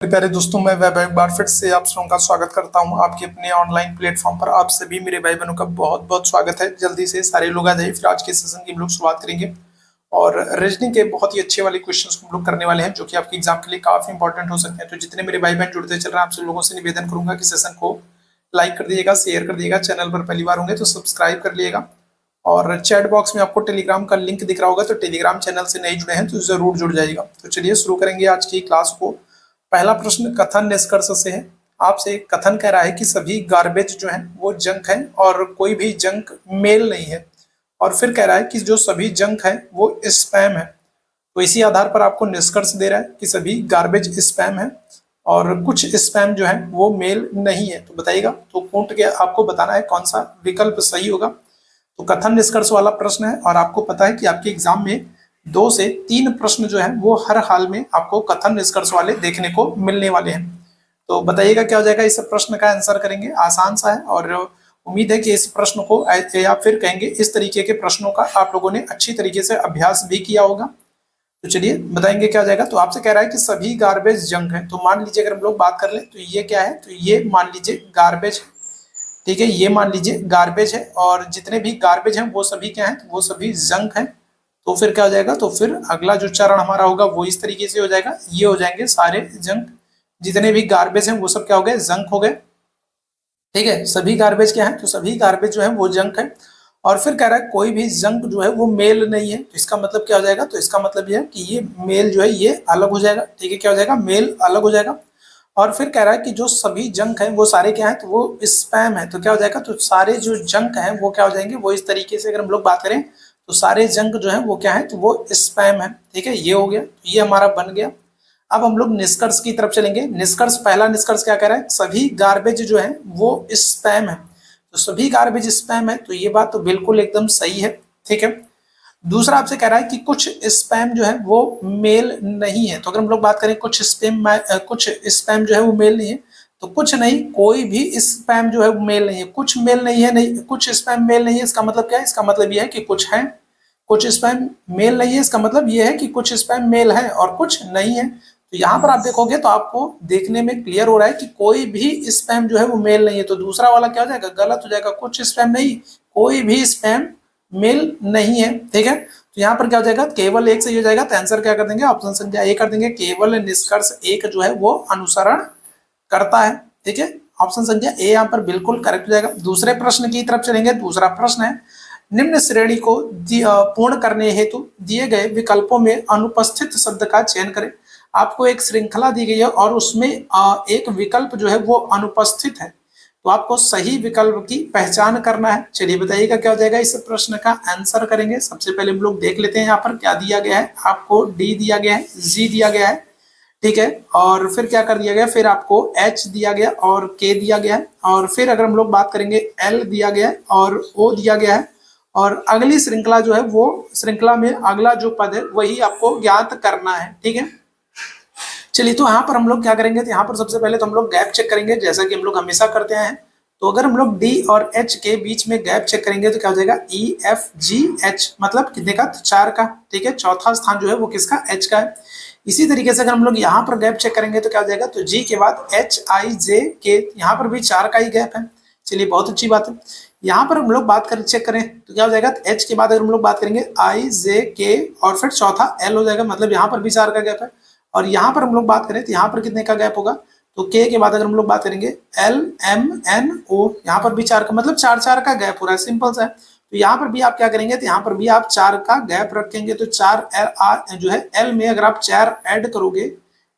मेरे प्यारे दोस्तों, मैं वैभव एक बार फिर से आप सबका स्वागत करता हूं आपके अपने ऑनलाइन प्लेटफॉर्म पर। आप सभी मेरे भाई बहनों का बहुत बहुत स्वागत है। जल्दी से सारे लोग आ जाइए, फिर आज के सेशन की हम लोग शुरुआत करेंगे और रीजनिंग के बहुत ही अच्छे वाले क्वेश्चंस को हम लोग करने वाले हैं, जो कि आपके एग्जाम के लिए काफी इंपॉर्टेंट हो सकते हैं। तो जितने मेरे भाई बहन जुड़ते चल रहे हैं, आप सब लोगों से निवेदन करूंगा कि सेशन को लाइक कर दिएगा, शेयर कर दिएगा। चैनल पर पहली बार होंगे तो सब्सक्राइब कर लिएगा और चैट बॉक्स में आपको टेलीग्राम का लिंक दिख रहा होगा, तो टेलीग्राम चैनल से नहीं जुड़े हैं तो जरूर जुड़ जाइएगा। तो चलिए शुरू करेंगे आज की क्लास को। पहला प्रश्न कथन निष्कर्ष से है। आपसे कथन कह रहा है कि सभी गार्बेज जो है वो जंक है और कोई भी जंक मेल नहीं है, और फिर कह रहा है कि जो सभी जंक है वो स्पैम है। तो इसी आधार पर आपको निष्कर्ष दे रहा है कि सभी गार्बेज स्पैम है और कुछ स्पैम जो है वो मेल नहीं है। तो बताइएगा, तो कूट के आपको बताना है कौन सा विकल्प सही होगा। तो कथन निष्कर्ष वाला प्रश्न है और आपको पता है कि आपके एग्जाम में 2 से 3 प्रश्न जो है वो हर हाल में आपको कथन निष्कर्ष वाले देखने को मिलने वाले हैं। तो बताइएगा क्या हो जाएगा। इस प्रश्न का आंसर करेंगे, आसान सा है और उम्मीद है कि इस प्रश्न को या फिर कहेंगे इस तरीके के प्रश्नों का आप लोगों ने अच्छी तरीके से अभ्यास भी किया होगा। तो चलिए बताएंगे क्या हो जाएगा। तो आपसे कह रहा है कि सभी गार्बेज जंक है। तो मान लीजिए अगर हम लोग बात कर ले तो ये क्या है, तो ये मान लीजिए गार्बेज है, ठीक है। ये मान लीजिए गार्बेज है और जितने भी गार्बेज हैं वो सभी क्या है, वो सभी जंक हैं। तो फिर क्या हो जाएगा, तो फिर अगला जो चरण हमारा होगा वो इस तरीके से हो जाएगा। ये हो जाएंगे सारे जंक, जितने भी गार्बेज हैं वो सब क्या हो गए, जंक हो गए, ठीक है। सभी गार्बेज क्या है, तो सभी गार्बेज जो है वो जंक है। और फिर कह रहा है कोई भी जंक जो है वो मेल नहीं है। तो इसका मतलब क्या हो जाएगा, तो इसका मतलब ये है कि ये मेल जो है ये अलग हो जाएगा, ठीक है। क्या हो जाएगा, मेल अलग हो जाएगा। और फिर कह रहा है कि जो सभी जंक हैं वो सारे क्या है, तो वो स्पैम है। तो क्या हो जाएगा, तो सारे जो जंक हैं वो क्या हो जाएंगे, वो इस तरीके से अगर हम लोग बात करें तो सारे जंक जो है वो क्या है, तो वो स्पैम है, ठीक है। ये हो गया, तो ये हमारा बन गया। अब हम लोग निष्कर्ष की तरफ चलेंगे। निष्कर्ष, पहला निष्कर्ष क्या कह रहा है, सभी गार्बेज जो है वो स्पैम है। तो सभी गार्बेज स्पैम है, तो ये बात तो बिल्कुल एकदम सही है, ठीक है। दूसरा आपसे कह रहा है कि कुछ स्पैम जो है वो मेल नहीं है। तो अगर हम लोग बात करें कुछ स्पैम जो है वो मेल नहीं है, तो कुछ नहीं, कोई भी स्पैम जो है वो मेल नहीं है। कुछ मेल नहीं है, नहीं कुछ स्पैम मेल नहीं है, इसका मतलब क्या है, इसका मतलब ये है कि कुछ है, कुछ स्पैम मेल नहीं है। इसका मतलब ये है कि कुछ स्पैम मेल है और कुछ नहीं है। तो यहाँ पर आप देखोगे तो आपको देखने में क्लियर हो रहा है कि कोई भी स्पैम जो है वो मेल नहीं है। तो दूसरा वाला क्या हो जाएगा, गलत हो जाएगा। कुछ स्पैम नहीं, कोई भी स्पैम मेल नहीं है, ठीक है। तो यहाँ पर क्या हो जाएगा, केवल एक सही हो जाएगा। तो आंसर क्या कर देंगे, ऑप्शन संख्या ए कर देंगे। केवल निष्कर्ष एक जो है वो अनुसरण करता है, ठीक है। ऑप्शन संख्या ए यहाँ पर बिल्कुल करेक्ट हो जाएगा। दूसरे प्रश्न की तरफ चलेंगे। दूसरा प्रश्न है, निम्न श्रेणी को पूर्ण करने हेतु दिए गए विकल्पों में अनुपस्थित शब्द का चयन करें। आपको एक श्रृंखला दी गई है और उसमें एक विकल्प जो है वो अनुपस्थित है। तो आपको सही विकल्प की पहचान करना है। चलिए बताइएगा क्या हो जाएगा। इस प्रश्न का आंसर करेंगे। सबसे पहले हम लोग देख लेते हैं यहाँ पर क्या दिया गया है। आपको डी दिया गया है, जी दिया गया है, ठीक है। और फिर क्या कर दिया गया, फिर आपको एच दिया गया और के दिया गया है। और फिर अगर हम लोग बात करेंगे एल दिया गया है और ओ दिया गया है। और अगली श्रृंखला जो है वो श्रृंखला में अगला जो पद है वही आपको ज्ञात करना है, ठीक है। चलिए तो यहाँ पर हम लोग क्या करेंगे, तो यहाँ पर सबसे पहले तो हम लोग गैप चेक करेंगे, जैसा कि हम लोग हमेशा करते हैं। तो अगर हम लोग डी और एच के बीच में गैप चेक करेंगे तो क्या हो जाएगा, ई एफ जी एच, मतलब कितने का, तो 4 का, ठीक है। चौथा स्थान जो है वो किसका, एच का है। इसी तरीके से अगर हम लोग यहाँ पर गैप चेक करेंगे तो क्या हो जाएगा, तो जी के बाद एच आई जे के, यहाँ पर भी 4 का ही गैप है। चलिए बहुत अच्छी बात है। यहाँ पर हम लोग बात करें, चेक करें तो क्या हो जाएगा, एच के बाद अगर हम लोग बात करेंगे आई जे के और फिर चौथा एल हो जाएगा, मतलब यहाँ पर भी 4 का गैप है। और यहाँ पर हम लोग बात करें तो यहाँ पर कितने का गैप होगा, तो के बाद अगर हम लोग बात करेंगे एल एम एन ओ, यहाँ पर भी 4 का, मतलब 4 का गैप हो रहा है, सिंपल सा है। तो यहाँ पर भी आप क्या करेंगे, तो यहाँ पर भी आप 4 का गैप रखेंगे। तो 4 जो है एल में अगर आप 4 ऐड करोगे,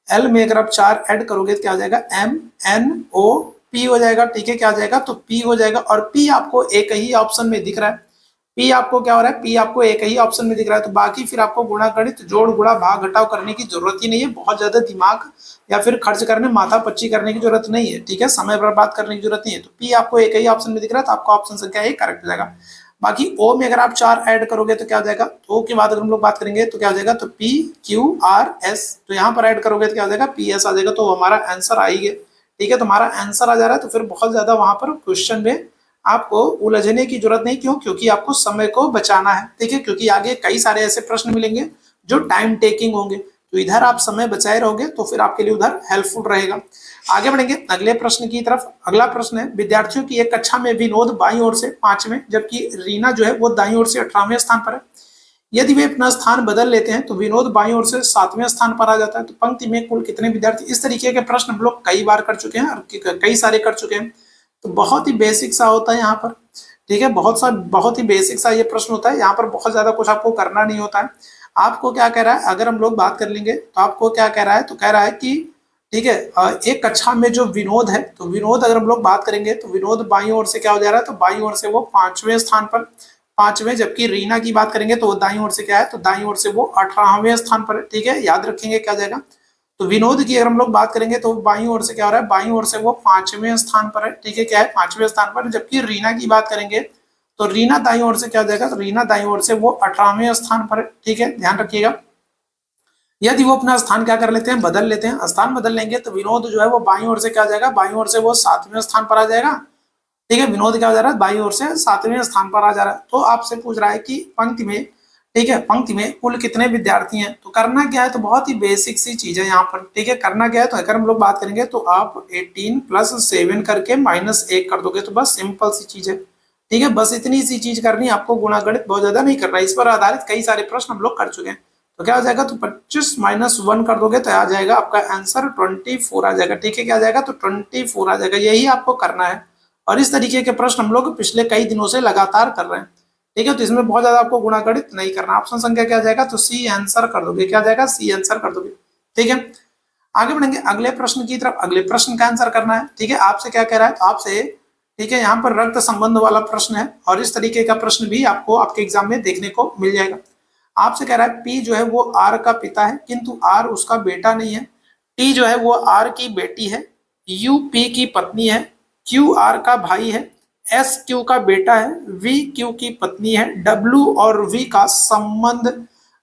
एल में अगर आप 4 ऐड करोगे तो क्या हो जाएगा, एम एन ओ पी हो जाएगा, ठीक है। क्या हो जाएगा, तो पी हो जाएगा। और पी आपको एक ही ऑप्शन में दिख रहा है। पी आपको क्या हो रहा है, पी आपको एक ही ऑप्शन में दिख रहा है। तो बाकी फिर आपको गुणा गणित, जोड़ गुणा भाग घटाव करने की जरूरत ही नहीं है। बहुत ज्यादा दिमाग या फिर खर्च करने, माथा पच्ची करने की जरूरत नहीं है, ठीक है। समय बर्बाद करने की जरूरत नहीं है। तो पी आपको एक ही ऑप्शन में दिख रहा है, तो आपका ऑप्शन संख्या ए करेक्ट हो जाएगा। बाकी ओ में अगर आप 4 ऐड करोगे तो क्या हो जाएगा, तो ओ के बाद अगर हम लोग बात करेंगे तो क्या हो जाएगा, तो पी क्यू आर एस, तो यहाँ पर ऐड करोगे तो क्या हो जाएगा, पी एस आ जाएगा। तो हमारा आंसर आ ही गया, ठीक है। तो हमारा आंसर आ जा रहा है। तो फिर बहुत ज्यादा वहां पर क्वेश्चन में आपको उलझने की जरूरत नहीं। क्यों, क्योंकि आपको समय को बचाना है, ठीक है। क्योंकि आगे कई सारे ऐसे प्रश्न मिलेंगे जो टाइम टेकिंग होंगे। तो इधर आप समय बचाए रहोगे तो फिर आपके लिए उधर हेल्पफुल रहेगा। आगे बढ़ेंगे अगले प्रश्न की तरफ। अगला प्रश्न है, विद्यार्थियों की एक कक्षा में विनोद बाईं ओर से 5वें जबकि रीना जो है वो दाईं ओर से 18वें स्थान पर है। यदि वे अपना स्थान बदल लेते हैं तो विनोद बाईं ओर से 7वें स्थान पर आ जाता है। तो पंक्ति में कुल कितने विद्यार्थी। इस तरीके के प्रश्न हम लोग कई बार कर चुके हैं और कई सारे कर चुके हैं। तो बहुत ही बेसिक सा होता है यहाँ पर, ठीक है, बहुत ही बेसिक सा ये प्रश्न होता है। यहाँ पर बहुत ज्यादा कुछ आपको करना नहीं होता है। आपको क्या कह रहा है, अगर हम लोग बात कर लेंगे तो आपको क्या कह रहा है, तो कह रहा है कि ठीक है, एक कक्षा में जो विनोद है, तो विनोद अगर हम लोग बात करेंगे तो विनोद बाईं ओर से क्या हो जा रहा है, तो बाईं ओर से वो 5वें स्थान पर, 5वें, जबकि रीना की बात करेंगे तो वो दाईं ओर से क्या है, तो दाईं ओर से वो 18वें स्थान पर है। ठीक है, याद रखेंगे क्या जाएगा। तो विनोद की अगर हम लोग बात करेंगे तो बाईं ओर से क्या हो रहा है, बाईं ओर से वो 5वें स्थान पर है। ठीक है, क्या है, 5वें स्थान पर। जबकि रीना की बात करेंगे तो रीना दाईं ओर से क्या हो जाएगा, तो रीना दाईं ओर से वो 18वें स्थान पर है। ठीक है, ध्यान रखिएगा। यदि वो अपना स्थान क्या कर लेते हैं, बदल लेते हैं, स्थान बदल लेंगे तो विनोद जो है वो बाईं ओर से क्या हो जाएगा, बाईं ओर से वो 7वें स्थान पर आ जाएगा। ठीक है, विनोद क्या हो जा रहा है, बाईं ओर से 7वें स्थान पर आ जा रहा है। तो आपसे पूछ रहा है कि पंक्ति में, ठीक है, पंक्ति में कुल कितने विद्यार्थी हैं। तो करना क्या है, तो बहुत ही बेसिक सी चीज है यहाँ पर। ठीक है, करना क्या है, तो अगर हम लोग बात करेंगे तो आप 18 + 7 करके -1 कर दोगे, तो बस सिंपल सी चीज है। ठीक है, बस इतनी सी चीज करनी, आपको गुणा गणित बहुत ज्यादा नहीं करना। इस पर आधारित कई सारे प्रश्न हम लोग कर चुके हैं। तो क्या हो जाएगा, तो 25 - 1 कर दोगे तो आ जाएगा आपका आंसर 24 आ जाएगा। ठीक है, क्या आ जाएगा, तो 24 आ जाएगा। यही आपको करना है और इस तरीके के प्रश्न हम लोग पिछले कई दिनों से लगातार कर रहे हैं। ठीक है, तो इसमें बहुत ज्यादा आपको गुणा गणित नहीं करना। ऑप्शन संख्या क्या आ जाएगा, तो सी आंसर कर दोगे। क्या आ जाएगा, सी आंसर कर दोगे। ठीक है, आगे बढ़ेंगे अगले प्रश्न की तरफ। अगले प्रश्न का आंसर करना है। ठीक है, आपसे क्या कह रहा है, तो आपसे, ठीक है, यहाँ पर रक्त संबंध वाला प्रश्न है और इस तरीके का प्रश्न भी आपको आपके एग्जाम में देखने को मिल जाएगा। आपसे कह रहा है पी जो है वो आर का पिता है किंतु आर उसका बेटा नहीं है। टी जो है वो आर की बेटी है। यू पी की पत्नी है। क्यू आर का भाई है। एस क्यू का बेटा है। वी क्यू की पत्नी है। डब्ल्यू और वी का संबंध,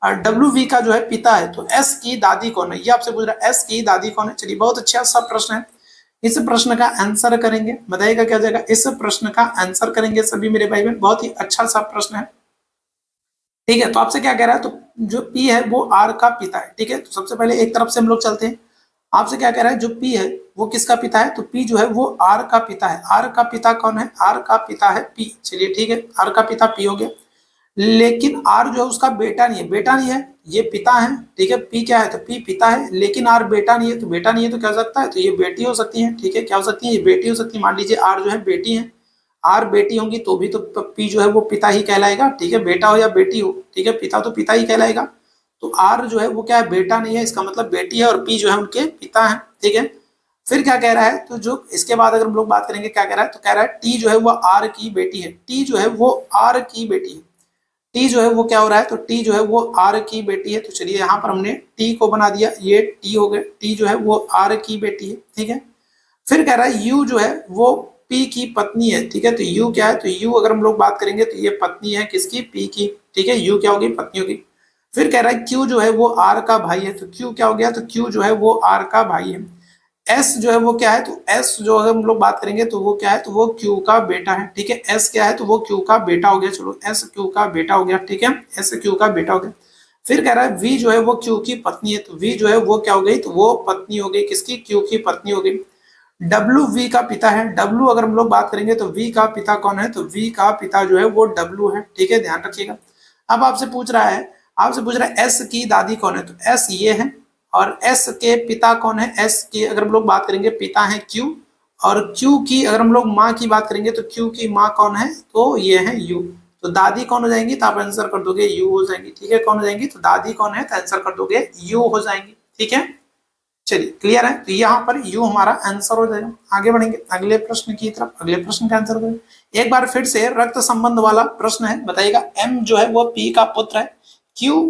डब्ल्यू वी का जो है पिता है। तो एस की दादी कौन है, ये आपसे पूछ रहा है, एस की दादी कौन है। चलिए, बहुत अच्छा सब प्रश्न है। इस प्रश्न का आंसर करेंगे, बताइएगा क्या जाएगा। इस प्रश्न का आंसर करेंगे सभी मेरे भाई बहन। बहुत ही अच्छा सा प्रश्न है। ठीक है, तो आपसे क्या कह रहा है, तो जो पी है वो आर का पिता है। ठीक है, तो सबसे पहले एक तरफ से हम लोग चलते हैं। आपसे क्या कह रहा है, जो पी है वो किसका पिता है, तो पी जो है वो आर का पिता है। आर का पिता कौन है, आर का पिता है पी। चलिए ठीक है, आर का पिता पी हो गया। लेकिन आर जो है उसका बेटा नहीं है, बेटा नहीं है, ये पिता है। ठीक है, पी क्या है, तो पी पिता है, लेकिन आर बेटा नहीं है। तो बेटा नहीं है तो क्या हो सकता है, तो ये बेटी हो सकती है। ठीक है, क्या हो सकती है, ये बेटी हो सकती है। मान लीजिए आर जो है बेटी है, आर बेटी होंगी तो भी तो पी जो है वो पिता ही कहलाएगा। ठीक है, बेटा हो या बेटी हो, ठीक है, पिता तो पिता ही कहलाएगा। तो आर जो है वो क्या है, बेटा नहीं है, इसका मतलब बेटी है और पी जो है उनके पिता है। ठीक है, फिर क्या कह रहा है, तो जो इसके बाद अगर हम लोग बात करेंगे क्या कह रहा है, तो कह रहा है टी जो है वो आर की बेटी है। टी जो है वो आर की बेटी है। टी जो है वो क्या हो रहा है, तो टी जो है वो आर की बेटी है। तो चलिए यहाँ पर हमने टी को बना दिया, ये टी हो गया। टी जो है वो आर की बेटी है। ठीक है, फिर कह रहा है यू जो है वो पी की पत्नी है। ठीक है, तो यू क्या है, तो यू अगर हम लोग बात करेंगे तो ये पत्नी है किसकी, पी की। ठीक है, यू क्या होगी, पत्नी होगी। फिर कह रहा है क्यू जो है वो आर का भाई है। तो क्यू क्या हो गया, तो क्यू जो है वो आर का भाई है। एस जो है वो क्या है, तो एस जो अगर हम लोग बात करेंगे तो वो क्या है, तो वो क्यू का बेटा है। ठीक है, एस क्या है, तो वो क्यू का बेटा हो गया। चलो, एस क्यू का बेटा हो गया। ठीक है, एस क्यू का बेटा हो गया। फिर कह रहा है वी जो है वो क्यू की पत्नी है। तो वी जो है वो क्या हो गई, तो वो पत्नी हो गई किसकी, क्यू की पत्नी हो गई। डब्ल्यू वी का पिता है। डब्ल्यू अगर हम लोग बात करेंगे तो वी का पिता कौन है, तो वी का पिता जो है वो डब्ल्यू है। ठीक है, ध्यान रखिएगा। अब आपसे पूछ रहा है एस की दादी कौन है, तो एस ये है और एस के पिता कौन है। एस की अगर हम लोग बात करेंगे पिता है क्यू, और क्यू की अगर हम लोग माँ की बात करेंगे तो क्यू की माँ कौन है, तो ये है यू। तो दादी कौन हो जाएंगी, तो आप आंसर कर दोगे यू हो जाएंगी। ठीक है, कौन हो जाएंगी, तो दादी कौन है, तो आंसर कर दोगे यू हो जाएंगी। ठीक है, चलिए क्लियर है। तो यहाँ पर यू हमारा आंसर हो जाएगा। आगे बढ़ेंगे अगले प्रश्न की तरफ। अगले प्रश्न का आंसर करें। एक बार फिर से रक्त संबंध वाला प्रश्न है। बताइएगा, एम जो है वो पी का पुत्र है। क्यू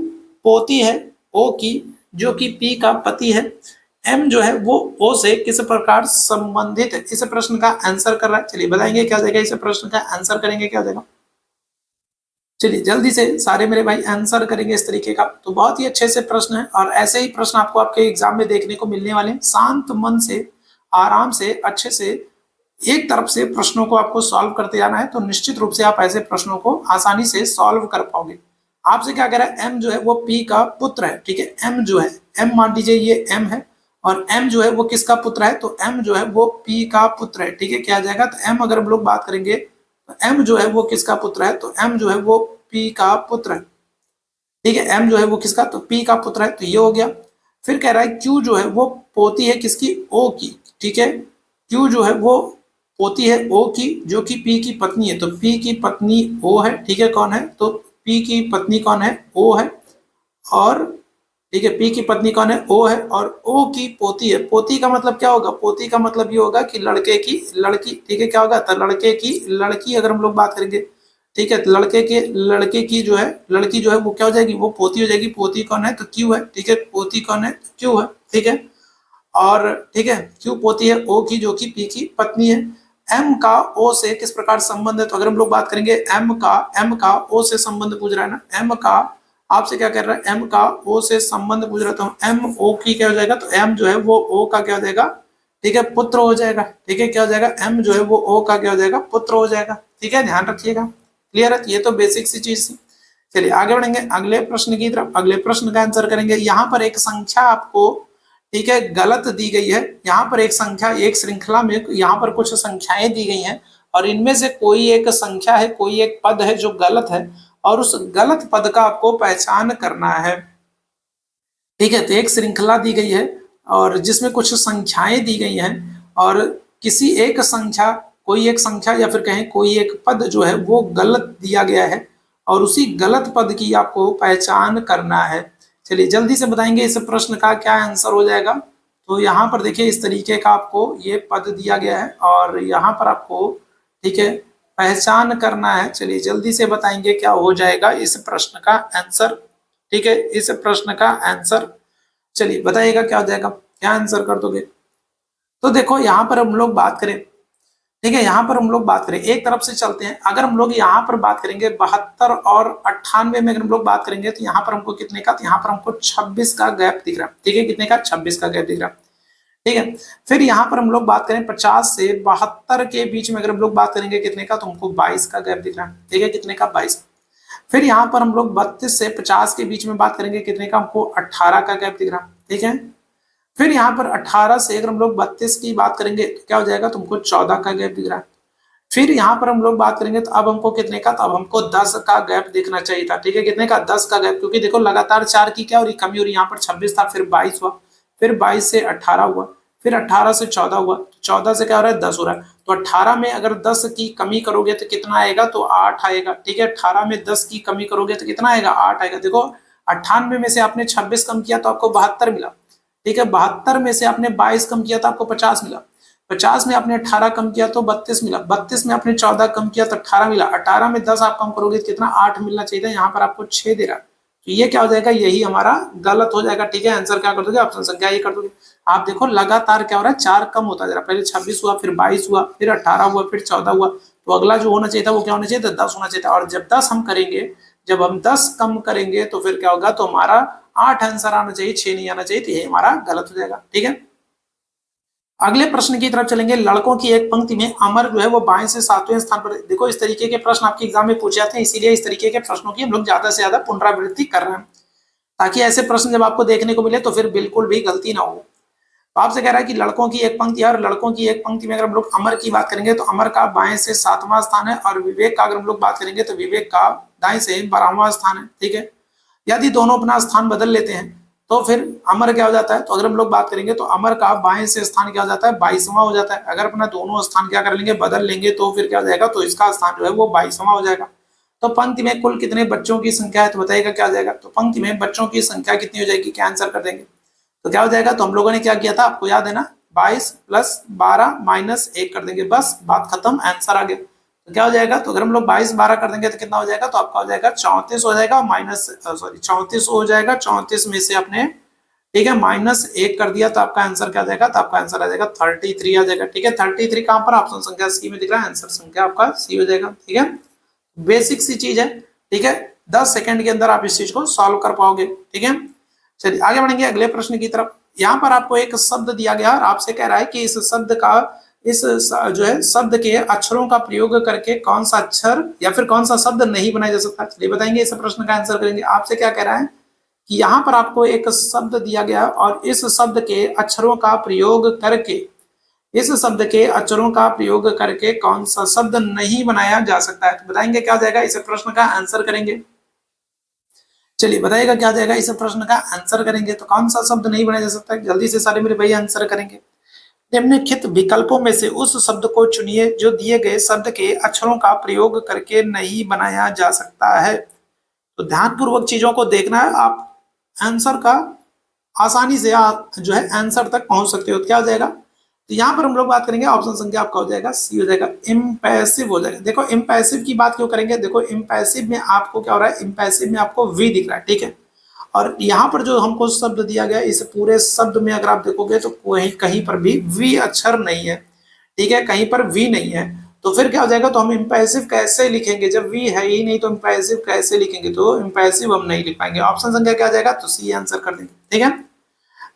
पोती है ओ की, जो कि पी का पति है। एम जो है वो ओ से किस प्रकार संबंधित है। इस प्रश्न का आंसर कर रहा है। चलिए बताएंगे क्या जाएगा, इस प्रश्न का आंसर करेंगे क्या जाएगा। चलिए जल्दी से सारे मेरे भाई आंसर करेंगे इस तरीके का। तो बहुत ही अच्छे से प्रश्न है और ऐसे ही प्रश्न आपको आपके एग्जाम में देखने को मिलने वाले हैं। शांत मन से, आराम से, अच्छे से एक तरफ से प्रश्नों को आपको सॉल्व करते जाना है, तो निश्चित रूप से आप ऐसे प्रश्नों को आसानी से सॉल्व कर पाओगे। आपसे क्या कह रहा है, एम जो है वो पी का पुत्र है। ठीक है, एम जो है, m मान लीजिए ये m है और m जो है वो किसका पुत्र है, तो m जो है वो p का पुत्र है। ठीक है, क्या आ जाएगा, तो m अगर हम लोग बात करेंगे तो m जो है वो किसका पुत्र है, तो m जो है वो p का पुत्र है। ठीक है, m जो है वो किसका, तो p का पुत्र है, तो ये हो गया। फिर कह रहा है q जो है वो पोती है किसकी, o की। ठीक है, q जो है वो पोती है o की, जो कि p की पत्नी है, तो p की पत्नी o है। ठीक है, कौन है, तो p की पत्नी कौन है, o है। और ठीक है, p की पत्नी कौन है, o है, और o की पोती है। पोती का मतलब क्या होगा, पोती का मतलब ये होगा कि लड़के की लड़की। ठीक है, क्या होगा, तो लड़के की लड़की अगर हम लोग बात करेंगे। ठीक है, तो लड़के की जो है लड़की जो है वो क्या हो जाएगी, वो पोती हो जाएगी। पोती कौन है, तो क्यू है। ठीक है, पोती कौन है, तो क्यू है। ठीक है, और ठीक है, क्यू पोती है ओ की, जो कि पी की पत्नी है। एम का ओ से किस प्रकार संबंध है, तो अगर हम लोग बात करेंगे एम का ओ से संबंध पूछ रहा है ना, एम का आपसे क्या कर रहा है, एम का ओ से संबंध पूछ रहा है, तो एम ओ की क्या हो जाएगा, तो एम जो है वो ओ का क्या हो जाएगा, ठीक है, पुत्र हो जाएगा। ठीक है, क्या हो जाएगा, एम जो है वो ओ का क्या हो जाएगा, पुत्र हो जाएगा। ठीक है, ध्यान रखिएगा, क्लियर है, तो ये तो बेसिक सी चीज थी। चलिए आगे बढ़ेंगे अगले प्रश्न की तरफ। अगले प्रश्न का आंसर करेंगे। यहाँ पर एक संख्या आपको, ठीक है, गलत दी गई है। यहाँ पर एक संख्या, एक श्रृंखला में यहाँ पर कुछ संख्याएं दी गई हैं और इनमें से कोई एक संख्या है, कोई एक पद है जो गलत है और उस गलत पद का आपको पहचान करना है। ठीक है, तो एक श्रृंखला दी गई है और जिसमें कुछ संख्याएं दी गई हैं और किसी एक संख्या, कोई एक संख्या या फिर कहें कोई एक पद जो है वो गलत दिया गया है और उसी गलत पद की आपको पहचान करना है। चलिए जल्दी से बताएंगे इस प्रश्न का क्या आंसर हो जाएगा। तो यहाँ पर देखिए इस तरीके का आपको ये पद दिया गया है और यहाँ पर आपको, ठीक है, पहचान करना है। चलिए जल्दी से बताएंगे क्या हो जाएगा इस प्रश्न का आंसर। ठीक है, इस प्रश्न का आंसर चलिए बताइएगा क्या हो जाएगा, क्या आंसर कर दोगे। तो देखो यहाँ पर हम लोग बात करें, ठीक है, यहाँ पर हम लोग बात करें, एक तरफ से चलते हैं। अगर हम लोग यहाँ पर बात करेंगे 72 और 98 में अगर हम लोग बात करेंगे तो यहाँ पर हमको कितने का, तो यहाँ पर हमको 26 का गैप दिख रहा है। ठीक है, कितने का, 26 का गैप दिख रहा है। ठीक है, फिर यहाँ पर हम लोग बात करें 50 से 72 के बीच में अगर हम लोग बात करेंगे कितने का, तो हमको 22 का गैप दिख रहा है। ठीक है, कितने का, 22। फिर यहाँ पर हम लोग 32 से 50 के बीच में बात करेंगे कितने का, हमको 18 का गैप दिख रहा है। ठीक है, फिर यहाँ पर 18 से अगर हम लोग 32 की बात करेंगे तो क्या हो जाएगा, तुमको 14 का गैप दिख रहा है। फिर यहाँ पर हम लोग बात करेंगे तो अब हमको कितने का, तो अब हमको 10 का गैप देखना चाहिए था। ठीक है, कितने का, 10 का गैप, क्योंकि देखो लगातार 4 की क्या हो रही, कमी हो रही। यहाँ पर 26 था, फिर 22 हुआ, फिर 22 से 18 हुआ, फिर 18 से 14 हुआ, 14 से क्या हो रहा है, 10 हो रहा है। तो 18 में अगर 10 की कमी करोगे तो कितना आएगा, तो 8 आएगा। ठीक है, 18 में 10 की कमी करोगे तो कितना आएगा, 8 आएगा। देखो 98 में से आपने 26 कम किया तो आपको 72 मिला। ठीक है, 72 में से आपने 22 कम किया तो आपको 50 मिला। 50 में आपने 18 कम किया तो 32 मिला। 32 में आपने 14 कम किया तो 18 मिला। 18 में 10 आप कम करोगे तो कितना, 8 मिलना चाहिए था, यहाँ पर आपको 6 दे रहा। तो ये क्या हो जाएगा, यही हमारा गलत हो जाएगा। ठीक है, आंसर क्या कर दोगे, ऑप्शन संख्या ये कर दोगे। आप देखो लगातार क्या हो रहा है, 4 कम होता जा रहा है। पहले 26 हुआ, फिर 22 हुआ, फिर 18 हुआ, फिर 14 हुआ। तो अगला जो होना चाहिए था वो क्या होना चाहिए था, 10 होना चाहिए था। और जब 10 हम करेंगे, जब हम 10 कम करेंगे तो फिर क्या होगा, तो हमारा 8 आंसर आना चाहिए, 6 नहीं आना चाहिए। तो ये हमारा गलत हो जाएगा। ठीक है, अगले प्रश्न की तरफ चलेंगे। लड़कों की एक पंक्ति में अमर जो है वो बाएं से 7वें स्थान पर। देखो इस तरीके के प्रश्न आपके एग्जाम में पूछे जाते हैं, इसीलिए इस तरीके के प्रश्नों की हम लोग ज्यादा से ज्यादा पुनरावृत्ति कर रहे हैं, ताकि ऐसे प्रश्न जब आपको देखने को मिले तो फिर बिल्कुल भी गलती ना हो। तो आपसे कह रहा है कि लड़कों की एक पंक्ति है और लड़कों की एक पंक्ति में अगर हम लोग अमर की बात करेंगे तो अमर का बाएं से 7वां स्थान है और विवेक का अगर हम लोग बात करेंगे तो विवेक का दाएं से 12वां स्थान है। ठीक है, यदि दोनों अपना स्थान बदल लेते हैं तो फिर अमर क्या हो जाता है, तो अगर हम लोग बात करेंगे तो अमर का बाएं से स्थान क्या हो जाता है, 22वां हो जाता है। अगर अपना दोनों स्थान क्या कर लेंगे, बदल लेंगे, तो फिर क्या हो जाएगा, तो इसका स्थान जो है वो 22वां हो जाएगा। तो पंक्ति में कुल कितने बच्चों की संख्या है, तो बताइएगा क्या हो जाएगा। तो पंक्ति में बच्चों की संख्या कितनी हो जाएगी, क्या आंसर कर देंगे। तो क्या हो जाएगा, तो हम लोगों ने क्या किया था, आपको याद है ना, 22 + 12 - 1 कर देंगे, बस बात खत्म, आंसर आ गया। तो क्या हो जाएगा, तो अगर हम लोग 22 12 कर देंगे तो कितना हो जाएगा, तो आपका हो जाएगा 34 हो जाएगा, 34 हो जाएगा। 34 में से आपने, ठीक है, -1 कर दिया तो आपका आंसर क्या आ जाएगा, तो आपका आंसर आ जाएगा 33 आ जाएगा। ठीक है, 33 कहां पर, ऑप्शन संख्या सी में दिख रहा है, आंसर संख्या आपका सी हो जाएगा। ठीक है, बेसिक सी चीज है। ठीक है, 10 सेकंड के अंदर आप इस चीज को सॉल्व कर पाओगे। ठीक है, चलिए आगे बढ़ेंगे अगले प्रश्न की तरफ। यहाँ पर आपको एक शब्द दिया गया और आपसे कह रहा है कि इस शब्द का, इस जो है शब्द के अक्षरों का प्रयोग करके कौन सा अक्षर या फिर कौन सा शब्द नहीं बनाया जा सकता। चलिए बताएंगे, इस प्रश्न का आंसर करेंगे। आपसे क्या कह रहा है कि यहाँ पर आपको एक शब्द दिया गया और इस शब्द के अक्षरों का प्रयोग करके, इस शब्द के अक्षरों का प्रयोग करके कौन सा शब्द नहीं बनाया जा सकता है। तो बताएंगे क्या हो जाएगा, इस प्रश्न का आंसर करेंगे। चलिए बताइएगा क्या हो जाएगा, इस प्रश्न का आंसर करेंगे। तो कौन सा शब्द नहीं बनाया जा सकता है, जल्दी से सारे मेरे भाई आंसर करेंगे। निम्नलिखित विकल्पों में से उस शब्द को चुनिए जो दिए गए शब्द के अक्षरों का प्रयोग करके नहीं बनाया जा सकता है। तो ध्यानपूर्वक चीजों को देखना है, आप आंसर का आसानी से आप जो है आंसर तक पहुंच सकते हो। क्या हो जाएगा, तो यहाँ पर हम लोग बात करेंगे, ऑप्शन संख्या आपका हो जाएगा सी हो जाएगा, इम्पैसिव हो जाएगा। देखो इम्पैसिव की बात क्यों करेंगे, देखो इम्पैसिव में आपको क्या हो रहा है, इम्पैसिव में आपको वी दिख रहा है, ठीक है। और यहाँ पर जो हमको शब्द दिया गया, इस पूरे शब्द में अगर आप देखोगे तो कहीं कहीं पर भी वी अक्षर नहीं है, ठीक है, कहीं पर वी नहीं है। तो फिर क्या हो जाएगा, तो हम इम्पैसिव कैसे लिखेंगे, जब वी है ही नहीं तो इम्पैसिव कैसे लिखेंगे, तो इम्पैसिव हम नहीं लिख पाएंगे। ऑप्शन संख्या क्या आ जाएगा, तो सी आंसर कर देंगे, ठीक है।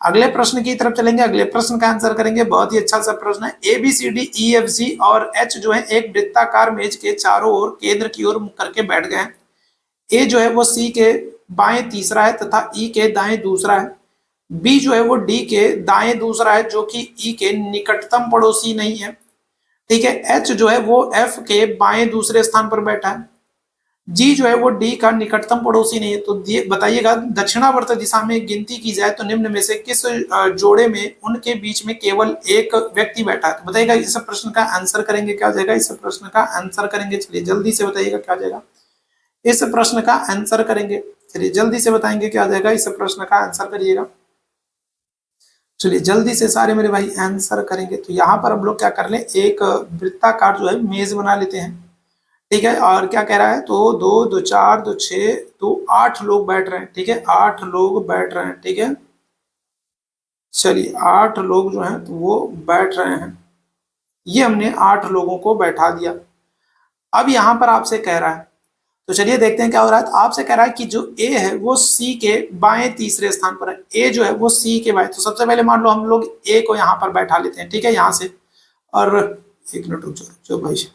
अगले प्रश्न की तरफ चलेंगे, अगले प्रश्न का आंसर करेंगे। बहुत ही अच्छा सा प्रश्न है। A B C D E F G और एच जो है एक वृत्ताकार मेज के चारों ओर केंद्र की ओर मुख करके बैठ गए हैं। ए जो है वो सी के बाएं तीसरा है तथा ई के दाएं दूसरा है। बी जो है वो डी के दाएं दूसरा है जो कि ई के निकटतम पड़ोसी नहीं है, ठीक है। एच जो है वो एफ के बाएं दूसरे स्थान पर बैठा है। जी जो है वो डी का निकटतम पड़ोसी नहीं है। तो बताइएगा, दक्षिणावर्त दिशा में गिनती की जाए तो निम्न में से किस जोड़े में उनके बीच में केवल एक व्यक्ति बैठा है। तो बताइएगा, इस प्रश्न का आंसर करेंगे, क्या हो जाएगा, इस प्रश्न का आंसर करेंगे। चलिए जल्दी से बताइएगा क्या हो जाएगा, इस प्रश्न का आंसर करेंगे। चलिए जल्दी से बताएंगे क्या हो जाएगा, इस प्रश्न का आंसर करिएगा। चलिए जल्दी से सारे मेरे भाई आंसर करेंगे। तो यहाँ पर हम लोग क्या कर लें, एक वृत्ताकार जो है मेज बना लेते हैं, ठीक है। और क्या कह रहा है, तो 2 2 4 2 6 2 8 लोग बैठ रहे हैं, ठीक है, 8 लोग बैठ रहे हैं, ठीक है। चलिए 8 लोग जो हैं तो वो बैठ रहे हैं, ये हमने 8 लोगों को बैठा दिया। अब यहाँ पर आपसे कह रहा है, तो चलिए देखते हैं क्या हो रहा है। तो आपसे कह रहा है कि जो ए है वो सी के बाएं तीसरे स्थान पर है। ए जो है वो सी के बाएं, तो सबसे पहले मान लो हम लोग ए को यहाँ पर बैठा लेते हैं, ठीक है, यहाँ से। और एक मिनट रुक जाओ भाई,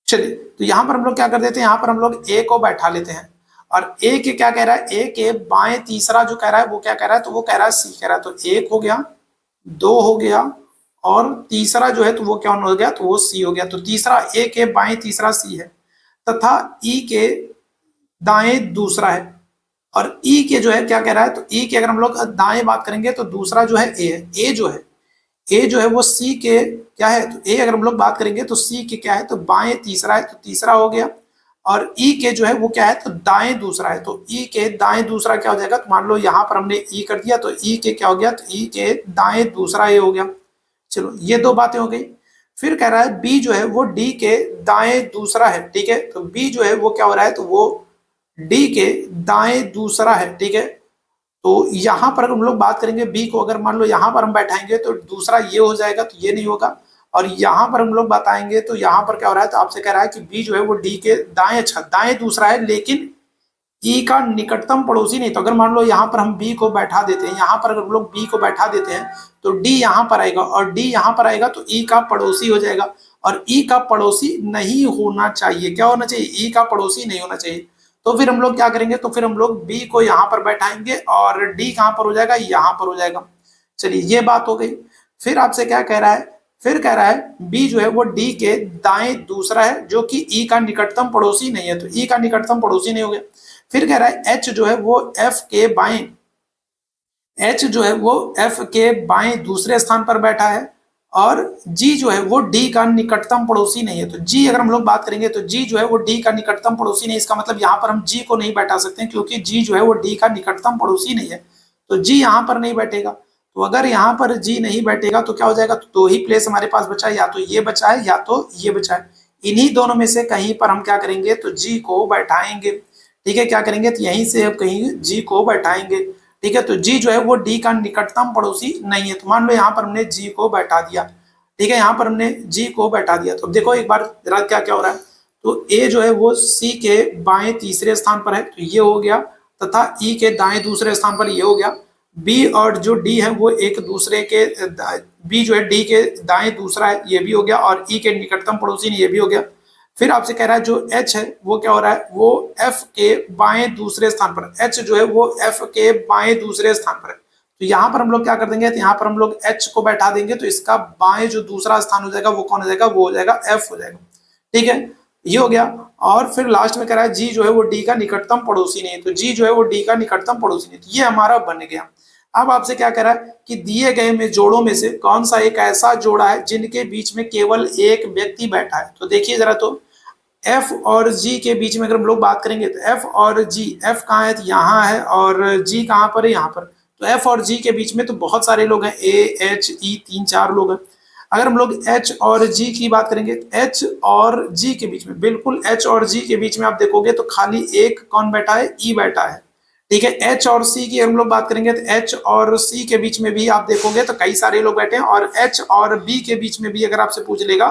चलिए तो यहाँ पर हम लोग क्या कर देते हैं, यहाँ पर हम लोग ए को बैठा लेते हैं। और ए के क्या कह रहा है, ए के बाएं तीसरा जो कह रहा है वो क्या कह रहा है, तो वो कह रहा है सी कह रहा है। तो एक हो गया, 2 हो गया, और तीसरा जो है तो वो क्या हो गया, तो वो सी हो गया। तो तीसरा ए के बाएं तीसरा सी है तथा ई के दाएं दूसरा है। और ई के जो है क्या कह रहा है, तो ई के अगर हम लोग दाएं बात करेंगे तो दूसरा जो है ए है। ए जो है वो सी के क्या है, तो ए अगर हम लोग बात करेंगे तो सी के क्या है, तो बाएं तीसरा है, तो तीसरा हो गया। और ई के जो है वो क्या है, तो दाएं दूसरा है। तो ई के दाएं दूसरा क्या हो जाएगा, तो मान लो यहाँ पर हमने ई कर दिया, तो ई के क्या हो गया, तो ई के दाएं दूसरा ए हो गया। चलो ये 2 बातें हो गई। फिर कह रहा है बी जो है वो डी के दाएं दूसरा है, ठीक है। तो बी जो है वो क्या हो रहा है, तो वो डी के दाएं दूसरा है, ठीक है। तो यहाँ पर हम लोग बात करेंगे बी को, अगर मान लो यहाँ पर हम बैठाएंगे तो दूसरा ये हो जाएगा, तो ये नहीं होगा। और यहाँ पर हम लोग बताएंगे तो यहाँ पर क्या हो रहा है, तो आपसे कह रहा है कि बी जो है वो डी के दाएं, अच्छा दाएं दूसरा है, लेकिन ई का निकटतम पड़ोसी नहीं। तो अगर मान लो यहाँ पर हम बी को बैठा देते हैं, यहाँ पर अगर हम लोग बी को बैठा देते हैं तो डी यहाँ पर आएगा, और डी यहाँ पर आएगा तो ई का पड़ोसी हो जाएगा। और ई का पड़ोसी नहीं होना चाहिए, क्या होना चाहिए, ई का पड़ोसी नहीं होना चाहिए। तो फिर हम लोग क्या करेंगे, तो फिर हम लोग बी को यहाँ पर बैठाएंगे और डी कहाँ पर हो जाएगा, यहाँ पर हो जाएगा। चलिए ये बात हो गई। फिर आपसे क्या कह रहा है, फिर कह रहा है बी जो है वो डी के दाएं दूसरा है जो कि ई का निकटतम पड़ोसी नहीं है। तो ई का निकटतम पड़ोसी नहीं हो गया। फिर कह रहा है एच जो है वो एफ के बाएं, एच जो है वो एफ के बाएं दूसरे स्थान पर बैठा है। और जी जो है वो डी का निकटतम पड़ोसी नहीं है। तो जी अगर हम लोग बात करेंगे तो जी जो है वो डी का निकटतम पड़ोसी नहीं, इसका मतलब यहाँ पर हम जी को नहीं बैठा सकते क्योंकि जी जो है वो डी का निकटतम पड़ोसी नहीं है। तो जी यहाँ पर नहीं बैठेगा। तो अगर यहाँ पर जी नहीं बैठेगा तो क्या हो जाएगा, तो 2 ही प्लेस हमारे पास बचा है, या तो ये बचा है या तो ये बचा है। इन्हीं दोनों में से कहीं पर हम क्या करेंगे, तो जी को बैठाएंगे, ठीक है। क्या करेंगे, तो यहीं से अब कहीं जी को बैठाएंगे, ठीक है। तो जी जो है वो डी का निकटतम पड़ोसी नहीं है। तो मान लो यहाँ पर हमने जी को बैठा दिया, ठीक है, यहाँ पर हमने जी को बैठा दिया। तो देखो एक बार जरा क्या क्या हो रहा है, तो ए जो है वो सी के बाएं तीसरे स्थान पर है, तो ये हो गया, तथा ई के दाएं दूसरे स्थान पर ये हो गया। बी और जो डी है वो एक दूसरे के, बी जो है डी के दाएं दूसरा है, ये भी हो गया, और ई के निकटतम पड़ोसी ये भी हो गया। फिर आपसे कह रहा है जो एच है वो क्या हो रहा है, वो एफ के बाएं दूसरे स्थान पर, एच जो है वो एफ के बाएं दूसरे स्थान पर है। तो यहाँ पर हम लोग क्या कर देंगे, तो यहाँ पर हम लोग एच को बैठा देंगे, तो इसका बाएं जो दूसरा स्थान हो जाएगा वो कौन हो जाएगा, वो हो जाएगा एफ हो जाएगा। ठीक है, ये हो गया। और फिर लास्ट में कह रहा है जी जो है वो डी का निकटतम पड़ोसी नहीं है, तो जी जो है वो डी का निकटतम पड़ोसी नहीं, तो ये हमारा बन गया। अब आपसे क्या कह रहा है कि दिए गए में जोड़ों में से कौन सा एक ऐसा जोड़ा है जिनके बीच में केवल एक व्यक्ति बैठा है। तो देखिए जरा, तो एफ और जी के बीच में अगर हम लोग बात करेंगे तो एफ और जी, एफ कहाँ है, तो यहाँ है, और जी कहाँ पर है, यहाँ पर। तो एफ और जी के बीच में तो बहुत सारे लोग हैं, ए एच ई, 3-4 लोग हैं। अगर हम लोग एच और जी की बात करेंगे, एच और जी के बीच में, बिल्कुल एच और जी के बीच में आप देखोगे तो खाली एक कौन बैठा है, ई बैठा है। ठीक है, एच और सी की हम लोग बात करेंगे तो एच और सी के बीच में भी आप देखोगे तो कई सारे लोग बैठे हैं, और एच और बी के बीच में भी अगर आपसे पूछ लेगा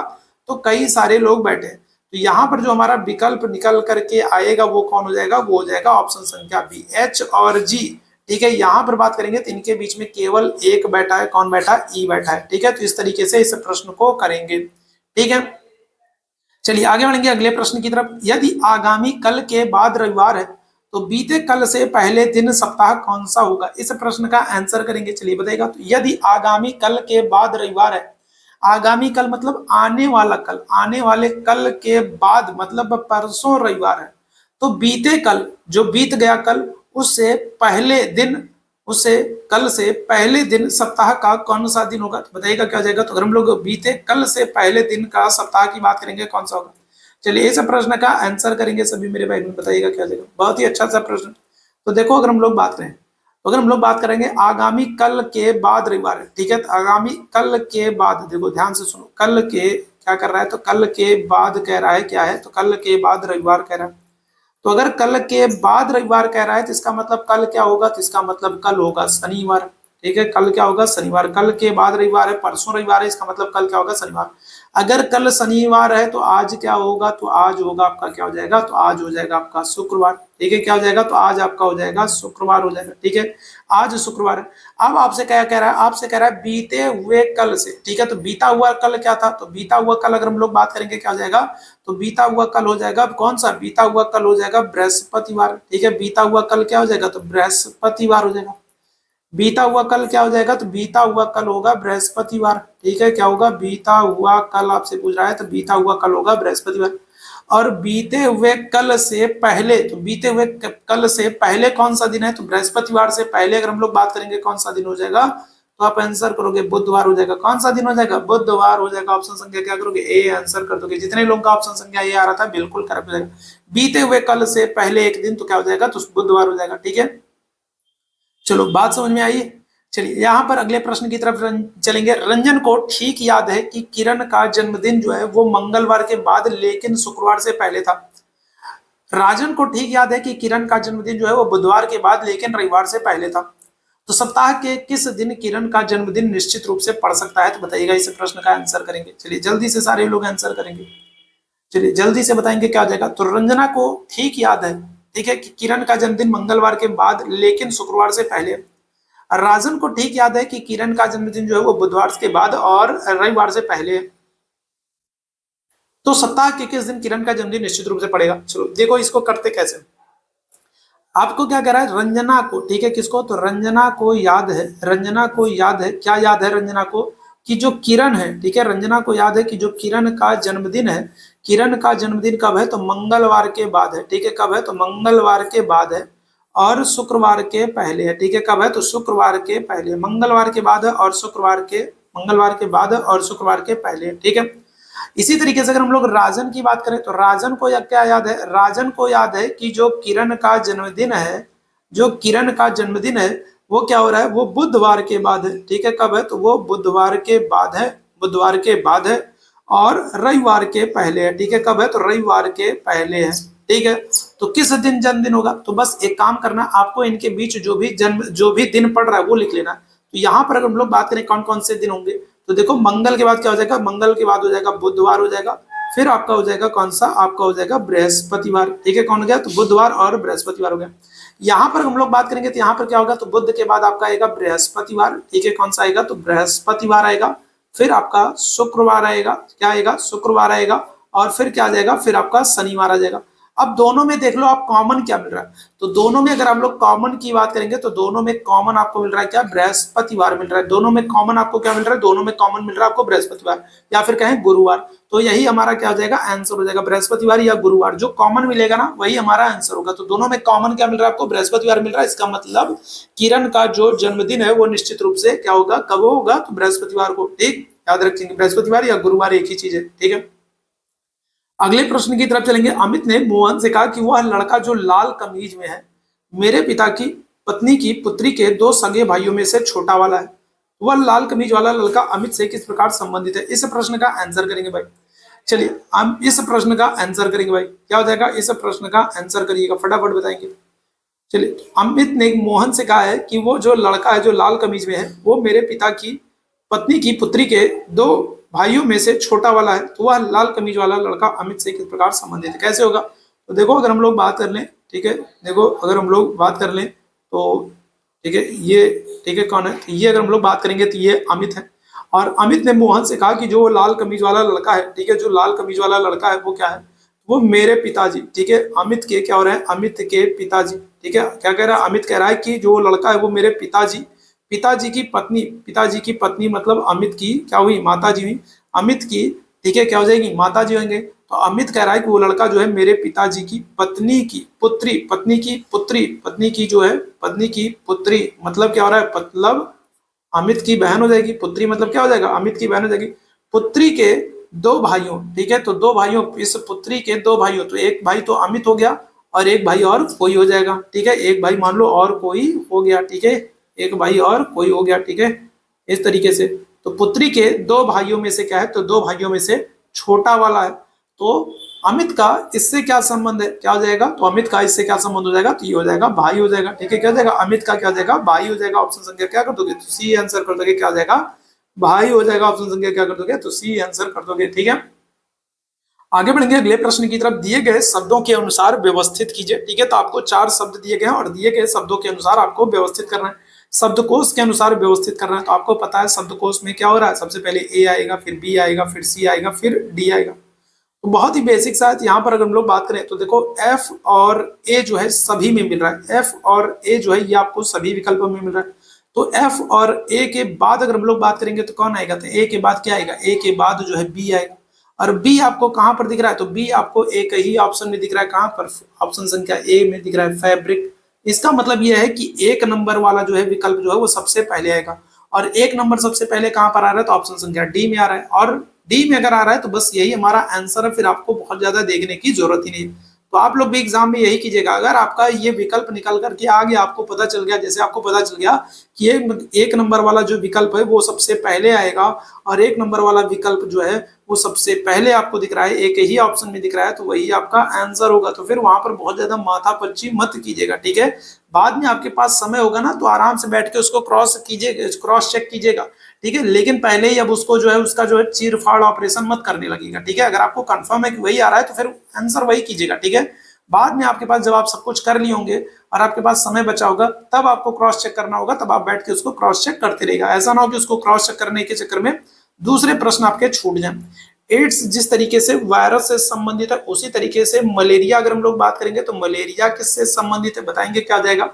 तो कई सारे लोग बैठे हैं। तो यहाँ पर जो हमारा विकल्प निकल करके आएगा वो कौन हो जाएगा, वो हो जाएगा ऑप्शन संख्या बी, एच और जी। ठीक है, यहाँ पर बात करेंगे तो इनके बीच में केवल एक बैठा है, कौन बैठा है, ई बैठा है। ठीक है, तो इस तरीके से इस प्रश्न को करेंगे। ठीक है, चलिए आगे बढ़ेंगे अगले प्रश्न की तरफ। यदि आगामी कल के बाद रविवार है तो बीते कल से पहले दिन सप्ताह कौन सा होगा, इस प्रश्न का आंसर करेंगे। चलिए बताइएगा, तो यदि आगामी कल के बाद रविवार है, आगामी कल मतलब आने वाला कल, आने वाले कल के बाद मतलब परसों रविवार है, तो बीते कल जो बीत गया कल, उससे पहले दिन, उससे कल से पहले दिन सप्ताह का कौन सा दिन होगा, तो बताइएगा क्या हो जाएगा। तो अगर हम लोग बीते कल से पहले दिन का सप्ताह की बात करेंगे कौन सा होगा। चलिए इस प्रश्न का आंसर करेंगे सभी मेरे भाई बहन, बताइएगा क्या हो जाएगा। बहुत ही अच्छा सा प्रश्न। तो देखो अगर हम लोग बात करें, तो अगर हम लोग बात करेंगे आगामी कल के बाद रविवार है, ठीक है, तो आगामी कल के बाद, देखो ध्यान से सुनो, कल के क्या कर रहा है, तो कल के बाद कह रहा है क्या है, तो कल के बाद रविवार कह रहा है। तो अगर कल के बाद रविवार कह रहा है तो इसका मतलब कल क्या होगा, तो इसका मतलब कल होगा शनिवार। ठीक है, कल क्या होगा, शनिवार। कल के बाद रविवार है, परसों रविवार है, इसका मतलब कल क्या होगा, शनिवार। अगर कल शनिवार है तो आज क्या होगा, तो आज होगा आपका क्या हो जाएगा, तो आज हो जाएगा आपका शुक्रवार। ठीक है, क्या हो जाएगा, तो आज आपका हो जाएगा शुक्रवार हो जाएगा। ठीक है, आज शुक्रवार है। अब आपसे क्या कह रहा है, आपसे कह रहा है बीते हुए कल से। ठीक है, तो बीता हुआ कल क्या था, तो बीता हुआ कल अगर हम लोग बात करेंगे क्या हो जाएगा, तो बीता हुआ कल हो जाएगा कौन सा, बीता हुआ कल हो जाएगा बृहस्पतिवार। ठीक है, बीता हुआ कल क्या हो जाएगा, तो बृहस्पतिवार हो जाएगा। बीता हुआ कल क्या हो जाएगा, तो बीता हुआ कल होगा बृहस्पतिवार। ठीक है, क्या होगा, बीता हुआ कल आपसे पूछ रहा है, तो बीता हुआ कल होगा बृहस्पतिवार। और बीते हुए कल से पहले, तो बीते हुए कल से पहले कौन सा दिन है, तो बृहस्पतिवार से पहले अगर हम लोग बात करेंगे कौन सा दिन हो जाएगा, तो आप आंसर करोगे बुधवार हो जाएगा। कौन सा दिन हो जाएगा, बुधवार हो जाएगा। ऑप्शन संख्या क्या करोगे, ए आंसर कर दोगे। जितने लोगों का ऑप्शन संख्या ए आ रहा था बिल्कुल करेक्ट हो जाएगा। बीते हुए कल से पहले एक दिन तो क्या हो जाएगा, तो बुधवार हो जाएगा। ठीक है, चलो बात समझ में आई। चलिए यहाँ पर अगले प्रश्न की तरफ चलेंगे। रंजन को ठीक याद है कि किरण का जन्मदिन जो है वो मंगलवार के बाद लेकिन शुक्रवार से पहले था। राजन को ठीक याद है कि किरण का जन्मदिन जो है वो बुधवार के बाद लेकिन रविवार से पहले था। तो सप्ताह के किस दिन किरण का जन्मदिन निश्चित रूप से पड़ सकता है, तो बताइएगा। इस प्रश्न का आंसर करेंगे। चलिए जल्दी से सारे लोग आंसर करेंगे, चलिए जल्दी से बताएंगे क्या हो जाएगा। तो रंजना को ठीक याद है, ठीक है, कि किरण का जन्मदिन मंगलवार के बाद लेकिन शुक्रवार से पहले। राजन को ठीक याद है कि किरण का जन्मदिन जो है वो बुधवार के बाद और रविवार से पहले है। तो सप्ताह के किस दिन किरण का जन्मदिन निश्चित रूप से पड़ेगा। चलो देखो इसको करते कैसे। आपको क्या कह रहा है, रंजना को, ठीक है, किसको, तो रंजना को याद है, रंजना को याद है, क्या याद है रंजना को, कि जो किरण है, ठीक है, रंजना को याद है कि जो किरण का जन्मदिन है, किरण का जन्मदिन कब है, तो मंगलवार के बाद है। ठीक है, कब है, तो मंगलवार के बाद है और शुक्रवार के पहले है। ठीक है, कब है, तो शुक्रवार के पहले, मंगलवार के बाद है और शुक्रवार के, मंगलवार के बाद है और शुक्रवार के पहले है। ठीक है, इसी तरीके से अगर हम लोग राजन की बात करें तो राजन को क्या याद है, राजन को याद है कि जो किरण का जन्मदिन है, जो किरण का जन्मदिन है वो क्या हो रहा है, वो बुधवार के बाद है। ठीक है, कब है, तो वो बुधवार के बाद है, बुधवार के बाद है और रविवार के पहले है। ठीक है, कब है, तो रविवार के पहले है। ठीक है, तो किस दिन जन्मदिन होगा, तो बस एक काम करना, आपको इनके बीच जो भी दिन पड़ रहा है वो लिख लेना। तो यहाँ पर अगर हम लोग बात करें कौन कौन से दिन होंगे, तो देखो मंगल के बाद क्या हो जाएगा, मंगल के बाद हो जाएगा बुधवार हो जाएगा, फिर आपका हो जाएगा कौन सा, आपका हो जाएगा बृहस्पतिवार। ठीक है, कौन हो गया, तो बुधवार और बृहस्पतिवार हो गया। यहाँ पर हम लोग बात करेंगे तो यहाँ पर क्या होगा, तो बुध के बाद आपका आएगा बृहस्पतिवार। ठीक है, कौन सा आएगा, तो बृहस्पतिवार आएगा, फिर आपका शुक्रवार आएगा, क्या आएगा, शुक्रवार आएगा, और फिर क्या आ जाएगा, फिर आपका शनिवार आ जाएगा। अब दोनों में देख लो आप कॉमन क्या मिल रहा है, तो दोनों में अगर हम लोग कॉमन की बात करेंगे तो दोनों में कॉमन आपको मिल रहा है क्या, बृहस्पतिवार मिल रहा है। दोनों में कॉमन आपको क्या मिल रहा है, दोनों में कॉमन मिल रहा है आपको बृहस्पतिवार या फिर कहें गुरुवार। तो यही हमारा क्या हो जाएगा, आंसर हो जाएगा, बृहस्पतिवार या गुरुवार। जो कॉमन मिलेगा ना वही हमारा आंसर होगा। तो दोनों में कॉमन क्या मिल रहा है आपको, बृहस्पतिवार मिल रहा है। इसका मतलब किरण का जो जन्मदिन है वो निश्चित रूप से क्या होगा, कब होगा, तो बृहस्पतिवार को। ठीक, याद रखेंगे, बृहस्पतिवार या गुरुवार एक ही चीज है। ठीक है, अगले प्रश्न की तरफ चलेंगे। अमित ने मोहन से कहा कि वह लड़का जो लाल कमीज में है मेरे पिता की पत्नी की पुत्री के दो सगे भाइयों में से छोटा वाला है। वह लाल कमीज वाला लड़का अमित से किस प्रकार संबंधित है। इस प्रश्न का आंसर करेंगे भाई। चलिए हम इस प्रश्न का आंसर करेंगे भाई। क्या हो जाएगा, इस प्रश्न का आंसर करिएगा, फटाफट बताएंगे। चलिए, अमित ने मोहन से कहा है कि वो जो लड़का है जो लाल कमीज में है वो मेरे पिता की पत्नी की पुत्री के दो भाइयों में से छोटा वाला है। तो वह लाल कमीज वाला लड़का अमित से किस प्रकार संबंधित है, कैसे होगा। तो देखो अगर हम लोग बात कर लें, ठीक है, देखो अगर हम लोग बात कर लें तो ठीक है, ये ठीक है कौन है, तो ये अगर हम लोग बात करेंगे तो ये अमित है। और अमित ने मोहन से कहा कि जो लाल कमीज वाला लड़का है, ठीक है, जो लाल कमीज वाला लड़का है वो क्या है, वो मेरे पिताजी, ठीक है, अमित के क्या हो रहा है, अमित के पिताजी। ठीक है, क्या कह रहा है, अमित कह रहा है कि जो लड़का है वो मेरे पिताजी, पिताजी की पत्नी, पिताजी की पत्नी मतलब अमित की क्या हुई, माता जी हुई, अमित की, ठीक है, क्या हो जाएगी, माता जी होंगे। तो अमित कह रहा है कि वो लड़का जो है मेरे पिताजी की पत्नी की पुत्री, पत्नी की पुत्री, पत्नी की जो है, पत्नी की पुत्री मतलब क्या हो रहा है, मतलब अमित की बहन हो जाएगी। पुत्री मतलब क्या हो जाएगा, अमित की बहन हो जाएगी। पुत्री के दो भाइयों, ठीक है, तो दो भाइयों, इस पुत्री के दो भाइयों, तो एक भाई तो अमित हो गया और एक भाई और कोई हो जाएगा। ठीक है, एक भाई मान लो और कोई हो गया, ठीक है, एक भाई और कोई हो गया। ठीक है, इस तरीके से। तो पुत्री के दो भाइयों में से क्या है, तो दो भाइयों में से छोटा वाला है। तो अमित का इससे क्या संबंध है, क्या हो जाएगा, तो अमित का इससे क्या संबंध हो जाएगा, तो ये हो जाएगा भाई हो जाएगा। ठीक है, क्या हो जाएगा, अमित का क्या हो जाएगा, भाई हो जाएगा। ऑप्शन संख्या क्या कर दोगे, तो सी आंसर कर दोगे, क्या हो जाएगा, भाई हो जाएगा। ऑप्शन संख्या क्या कर दोगे, तो सी आंसर कर दोगे। ठीक है, आगे बढ़ेंगे अगले प्रश्न की तरफ। दिए गए शब्दों के अनुसार व्यवस्थित कीजिए। ठीक है, तो आपको चार शब्द दिए गए हैं और दिए गए शब्दों के अनुसार आपको व्यवस्थित करना है, शब्दकोश के अनुसार व्यवस्थित करना है। तो आपको पता है शब्दकोश में क्या हो रहा है, सबसे पहले ए आएगा, फिर बी आएगा, फिर सी आएगा, फिर डी आएगा। तो बहुत ही बेसिक सा है। यहाँ पर अगर हम लोग बात करें तो देखो एफ और ए जो है सभी में मिल रहा है, एफ और ए जो है ये आपको सभी विकल्पों में मिल रहा है। तो एफ और ए के बाद अगर हम लोग बात करेंगे तो कौन आएगा, तो ए के बाद क्या आएगा, ए के बाद जो है बी आएगा। और बी आपको कहाँ पर दिख रहा है, तो बी आपको एक ही ऑप्शन में दिख रहा है, कहाँ पर, ऑप्शन संख्या ए में दिख रहा है, फैब्रिक। इसका मतलब यह है कि एक नंबर वाला जो है विकल्प जो है वो सबसे पहले आएगा। और एक नंबर सबसे पहले कहाँ पर आ रहा है, तो ऑप्शन संख्या डी में आ रहा है। और डी में अगर आ रहा है तो बस यही हमारा आंसर है, फिर आपको बहुत ज्यादा देखने की जरूरत ही नहीं है। तो आप लोग भी एग्जाम में यही कीजिएगा। अगर आपका ये विकल्प निकल करके आ गया, आपको पता चल गया, जैसे आपको पता चल गया कि ये एक नंबर वाला जो विकल्प है वो सबसे पहले आएगा और एक नंबर वाला विकल्प जो है वो सबसे पहले आपको दिख रहा है, एक ही ऑप्शन में दिख रहा है, तो वही आपका आंसर होगा। तो फिर वहां पर बहुत ज्यादा माथापच्ची मत कीजिएगा। ठीक है, बाद में आपके पास समय होगा ना तो आराम से बैठ के उसको क्रॉस कीजिएगा, क्रॉस चेक कीजिएगा। ठीक है, लेकिन पहले ही अब उसको जो है उसका जो है चीर फाड़ ऑपरेशन मत करने लगेगा। ठीक है, अगर आपको कंफर्म है कि वही आ रहा है तो फिर आंसर वही कीजिएगा। ठीक है, बाद में आपके पास जब आप सब कुछ कर लिए होंगे और आपके पास समय बचा होगा तब आपको क्रॉस चेक करना होगा, तब आप बैठ के उसको क्रॉस चेक करते रहेगा। ऐसा ना हो कि उसको क्रॉस चेक करने के चक्कर में दूसरे प्रश्न आपके छूट जाएं। एड्स जिस तरीके से वायरस से संबंधित है उसी तरीके से मलेरिया अगर हम लोग बात करेंगे तो मलेरिया किससे संबंधित है, बताएंगे क्या जाएगा।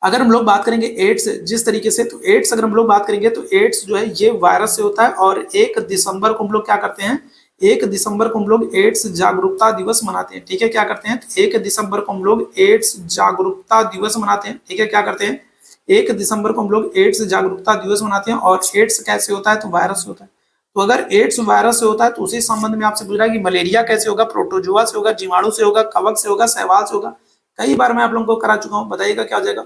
अगर हम लोग बात करेंगे एड्स जिस तरीके से, तो एड्स अगर हम लोग बात करेंगे तो एड्स जो है ये वायरस से होता है। और 1 दिसंबर को हम लोग क्या करते हैं, 1 दिसंबर को हम लोग एड्स जागरूकता दिवस मनाते हैं। ठीक है, क्या करते हैं, 1 दिसंबर को हम लोग एड्स जागरूकता दिवस मनाते हैं। ठीक है, क्या करते हैं, 1 दिसंबर को हम लोग एड्स जागरूकता दिवस मनाते हैं। और एड्स कैसे होता है, तो वायरस से होता है। तो अगर एड्स वायरस से होता है तो उसी संबंध में आपसे पूछ रहा है कि मलेरिया कैसे होगा, प्रोटोजुआ से होगा, जीवाणु से होगा, कवक से होगा, शैवाल से होगा। कई बार मैं आप लोगों को करा चुका हूँ, बताइएगा क्या हो जाएगा,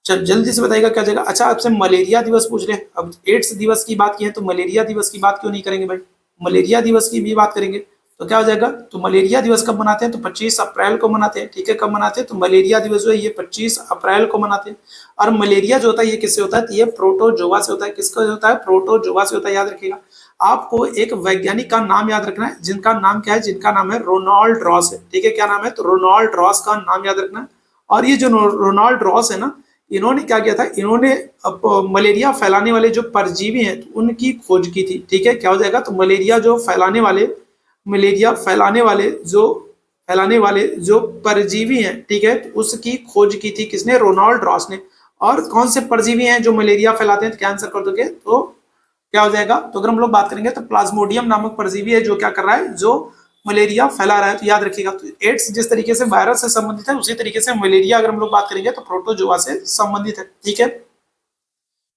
चल जल्दी से बताइएगा क्या हो जाएगा। अच्छा, आपसे मलेरिया दिवस पूछ रहे हैं, अब एड्स दिवस की बात की है तो मलेरिया दिवस की बात क्यों नहीं करेंगे भाई, मलेरिया दिवस की भी बात करेंगे। तो क्या हो जाएगा, तो मलेरिया दिवस कब मनाते हैं, तो 25 अप्रैल को मनाते हैं। ठीक है, कब मनाते हैं, तो मलेरिया दिवस जो है ये 25 अप्रैल को मनाते हैं। और मलेरिया जो होता है ये किससे होता है, तो ये प्रोटोजोआ से होता है। किसका होता है, प्रोटोजोआ से होता है, याद रखिएगा। आपको एक वैज्ञानिक का नाम याद रखना है, जिनका नाम क्या है, जिनका नाम है रोनाल्ड रॉस है। ठीक है, क्या नाम है, तो रोनाल्ड रॉस का नाम याद रखना है। और ये जो रोनाल्ड रॉस है ना, इन्होंने क्या किया था, इन्होंने मलेरिया फैलाने वाले जो परजीवी हैं तो उनकी खोज की थी। ठीक है, क्या हो जाएगा, तो मलेरिया जो फैलाने वाले मलेरिया फैलाने वाले जो परजीवी हैं, ठीक है, तो उसकी खोज की थी किसने? रोनाल्ड रॉस ने। और कौन से परजीवी हैं जो मलेरिया फैलाते हैं? तो क्या आंसर कर दोगे? तो क्या हो जाएगा? तो अगर हम लोग बात करेंगे तो प्लाज्मोडियम नामक परजीवी है जो क्या कर रहा है? जो मलेरिया फैला रहा है। तो याद रखिएगा, तो एड्स जिस तरीके से वायरस से संबंधित है, उसी तरीके से मलेरिया अगर हम लोग बात करेंगे तो प्रोटोजोआ से संबंधित है। ठीक है,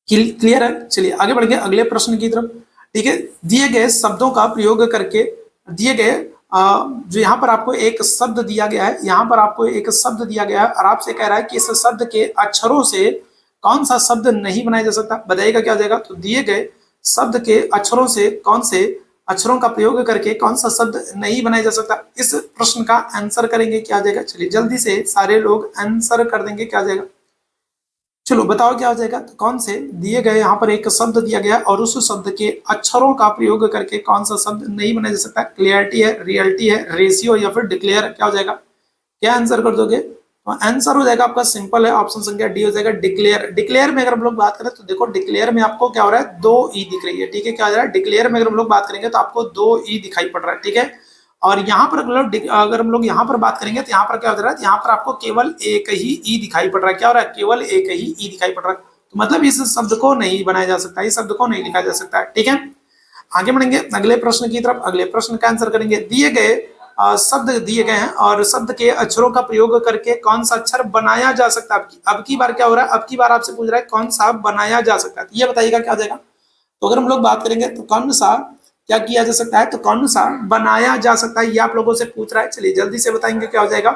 क्लियर है? चलिए आगे बढ़ेंगे अगले प्रश्न की तरफ। ठीक है, दिए गए शब्दों का प्रयोग करके दिए गए जो यहाँ पर आपको एक शब्द दिया गया है, यहाँ पर आपको एक शब्द दिया गया है और आपसे कह रहा है कि इस शब्द के अक्षरों से कौन सा शब्द नहीं बनाया जा सकता? बताइएगा क्या हो जाएगा? तो दिए गए शब्द के अक्षरों से कौन से अक्षरों का प्रयोग करके कौन सा शब्द नहीं बनाया जा सकता? इस प्रश्न का आंसर करेंगे, क्या आ जाएगा? चलिए जल्दी से सारे लोग आंसर कर देंगे, क्या आ जाएगा? चलो बताओ क्या हो जाएगा? तो कौन से दिए गए यहाँ पर एक शब्द दिया गया और उस शब्द के अक्षरों का प्रयोग करके कौन सा शब्द नहीं बनाया जा सकता? क्लियरिटी है, रियलिटी है, रेशियो या फिर डिक्लेयर? क्या हो जाएगा? क्या आंसर कर दोगे? तो आंसर हो जाएगा आपका सिंपल है, ऑप्शन संख्या डी हो जाएगा, डिक्लेयर। डिक्लेयर में अगर हम लोग बात करें तो देखो डिक्लेयर में आपको क्या हो रहा है? 2 ई दिख रही है। ठीक है, क्या हो रहा है? डिक्लेयर में अगर हम लोग बात करेंगे तो आपको 2 ई दिखाई पड़ रहा है। ठीक है, और यहाँ पर अगर हम लोग यहाँ पर बात करेंगे तो यहाँ पर क्या हो रहा है? यहाँ पर आपको केवल एक ही ई दिखाई पड़ रहा है। क्या हो रहा है? केवल एक ही ई दिखाई पड़ रहा है। तो मतलब इस शब्द को नहीं बनाया जा सकता, इस शब्द को नहीं लिखा जा सकता है। ठीक है, आगे बढ़ेंगे अगले प्रश्न की तरफ। अगले प्रश्न का आंसर करेंगे। दिए गए शब्द दिए गए हैं और शब्द के अक्षरों का प्रयोग करके कौन सा अक्षर बनाया जा सकता है? अब की बार क्या हो रहा है? अब की बार आपसे पूछ रहा है कौन सा बनाया जा सकता है, ये बताइएगा क्या हो जाएगा? तो अगर हम लोग बात करेंगे तो कौन सा क्या किया जा सकता है? तो कौन सा बनाया जा सकता है, ये आप लोगों से पूछ रहा है। चलिए जल्दी से बताएंगे क्या हो जाएगा?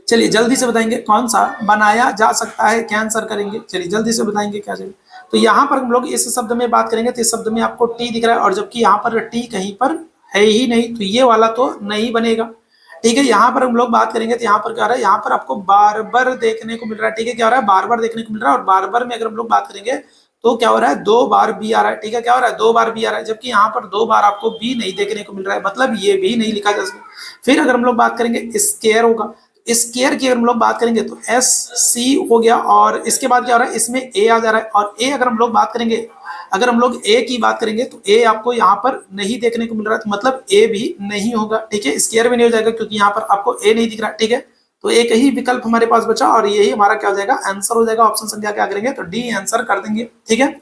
चलिए जल्दी से बताएंगे कौन सा बनाया जा सकता है, क्या आंसर करेंगे? चलिए जल्दी से बताएंगे क्या जाएगा? तो यहाँ पर हम लोग इस शब्द में बात करेंगे तो इस शब्द में आपको टी दिख रहा है और जबकि यहाँ पर टी कहीं पर है ही नहीं, तो ये वाला तो नहीं बनेगा। ठीक है, यहाँ पर हम लोग बात करेंगे तो यहाँ पर क्या हो रहा है? यहाँ पर आपको बार बार देखने को मिल रहा है। ठीक है, क्या हो रहा है? बार बार देखने को मिल रहा है और बार बार में अगर हम लोग बात करेंगे तो क्या हो रहा है? 2 बार बी आ रहा है। ठीक है, क्या हो रहा है? 2 बार बी आ रहा है, जबकि यहाँ पर 2 बार आपको बी नहीं देखने को मिल रहा है, मतलब ये भी नहीं लिखा जा सकता। फिर अगर हम लोग बात करेंगे स्केयर होगा, स्केयर की अगर हम लोग बात करेंगे तो एस सी हो गया और इसके बाद क्या हो रहा है? इसमें ए आ जा रहा है और ए अगर हम लोग बात करेंगे, अगर हम लोग ए की बात करेंगे तो ए आपको यहाँ पर नहीं देखने को मिल रहा है, तो मतलब ए भी नहीं होगा। ठीक है, स्केयर भी नहीं हो जाएगा क्योंकि यहाँ पर आपको ए नहीं दिख रहा। ठीक है, तो एक ही विकल्प हमारे पास बचा और यही हमारा क्या हो जाएगा? आंसर हो जाएगा। ऑप्शन संख्या क्या करेंगे? तो डी आंसर कर देंगे। ठीक है,